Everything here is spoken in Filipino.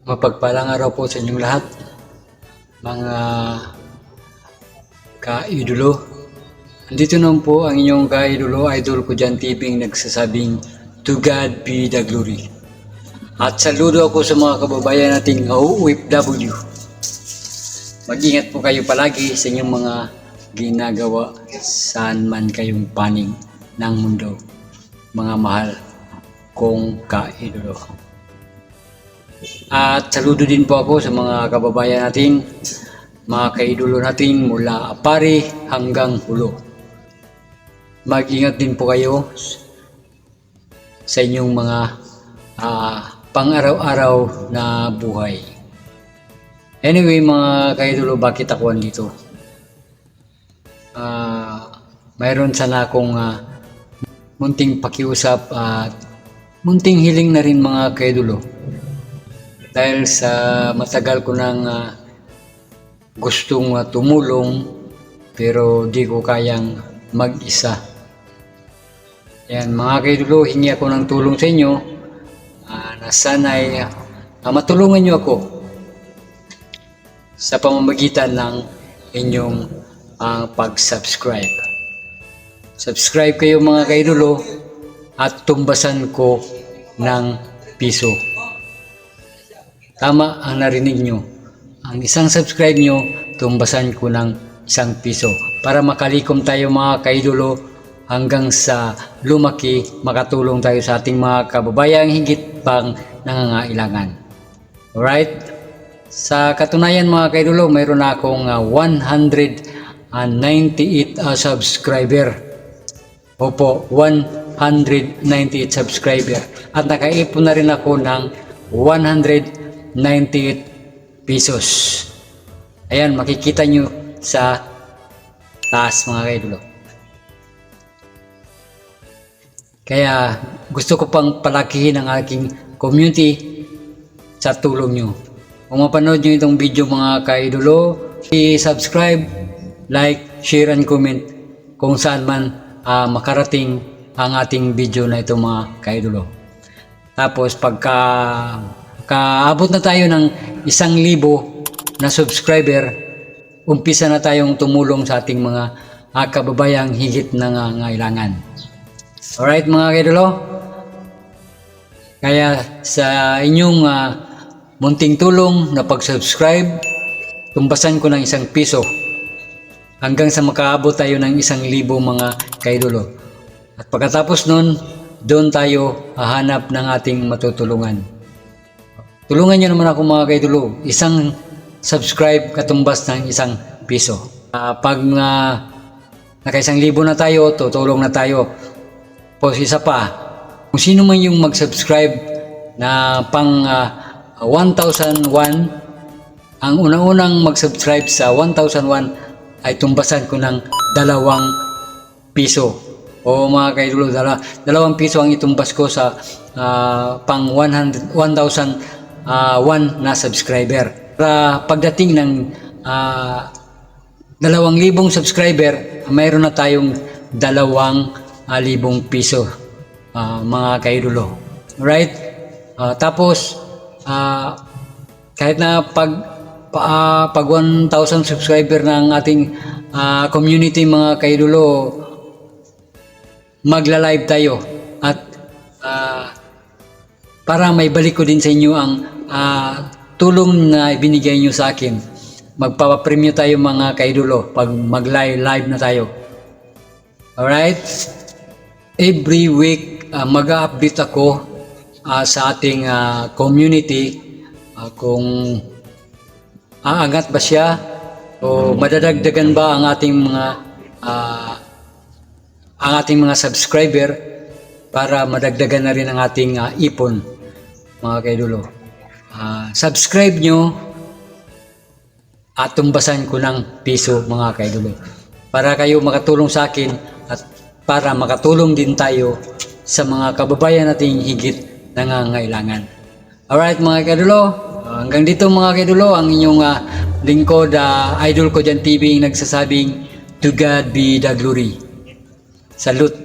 Mapagpalang araw po sa inyong lahat, mga ka-idolo. Andito naman po ang inyong ka-idolo, Idol ko dyan TV, nagsasabing to God be the glory. At saludo ako sa mga kababayan nating OFW. Mag-ingat po kayo palagi sa inyong mga ginagawa saan man kayong panig ng mundo, mga mahal kong ka-idolo. At saludo din po ako sa mga kababayan natin, mga kaidolo natin mula Apari hanggang Hulo. Mag-ingat din po kayo sa inyong mga pang-araw-araw na buhay. Anyway mga kaidolo, bakit ako andito? Mayroon sana akong munting pakiusap at munting hiling na rin mga kaidolo. Dahil sa matagal ko nang gustong tumulong pero di ko kayang mag-isa. Yan mga kaidolo, hingi ako ng tulong sa inyo na sana'y matulungan nyo ako sa pamamagitan ng inyong pag-subscribe. Subscribe kayo mga kaidolo at tumbasan ko ng piso. Tama ang narinig nyo. Ang isang subscribe nyo, tumbasan ko ng 1 piso. Para makalikom tayo mga kaidolo hanggang sa lumaki, makatulong tayo sa ating mga kababayang higit pang nangangailangan. Alright? Sa katunayan mga kaidolo, mayroon akong 198 subscriber. Opo, 198 subscriber. At nakaipon na rin ako ng 198 pesos. Ayan, makikita nyo sa taas mga kaidolo. Kaya gusto ko pang palakihin ang aking community sa tulong nyo. Kung mapanood nyo itong video mga kaidolo, i-subscribe, like, share, and comment kung saan man makarating ang ating video na ito mga kaidolo. Tapos pagka-abot na tayo ng 1,000 na subscriber, umpisa na tayong tumulong sa ating mga kababayang higit nangangailangan. Alright mga kaidolo? Kaya sa inyong munting tulong na pag-subscribe, tumbasan ko ng 1 piso hanggang sa makaabot tayo ng 1,000 mga kaidolo. At pagkatapos nun, doon tayo hahanap ng ating matutulungan. Tulungan nyo naman ako mga kaidolo. 1 subscribe katumbas ng 1 piso. Pag naka 1,000 na tayo, tutulong na tayo. Tapos isa pa, kung sino man yung mag-subscribe na pang 1,001, ang unang-unang mag-subscribe sa 1,001 ay tumbasan ko ng 2 piso. O mga kaidolo, 2 piso ang itumbas ko sa pang 1,001 na subscriber. Para pagdating ng 2,000 subscriber, mayroon na tayong 2,000 piso mga kaidolo. Alright? Tapos, kahit na pag 1,000 subscriber ng ating community mga kaidolo, magla-live tayo at para may balik ko din sa inyo ang tulong na ibinigay nyo sa akin. Magpapapremyo tayo mga kaidolo pag mag-live na tayo. Alright? Every week mag-update ako sa ating community kung aangat ba siya o madadagdagan ba ang ating mga subscriber para madagdagan na rin ang ating ipon mga kaidolo. Subscribe nyo at tumbasan ko ng piso mga kaidolo para kayo makatulong sa akin at para makatulong din tayo sa mga kababayan nating higit nangangailangan. Alright mga kaidolo, hanggang dito mga kaidolo ang inyong lingkod, Idol ko dyan TV, nagsasabing to God be the glory. Salute.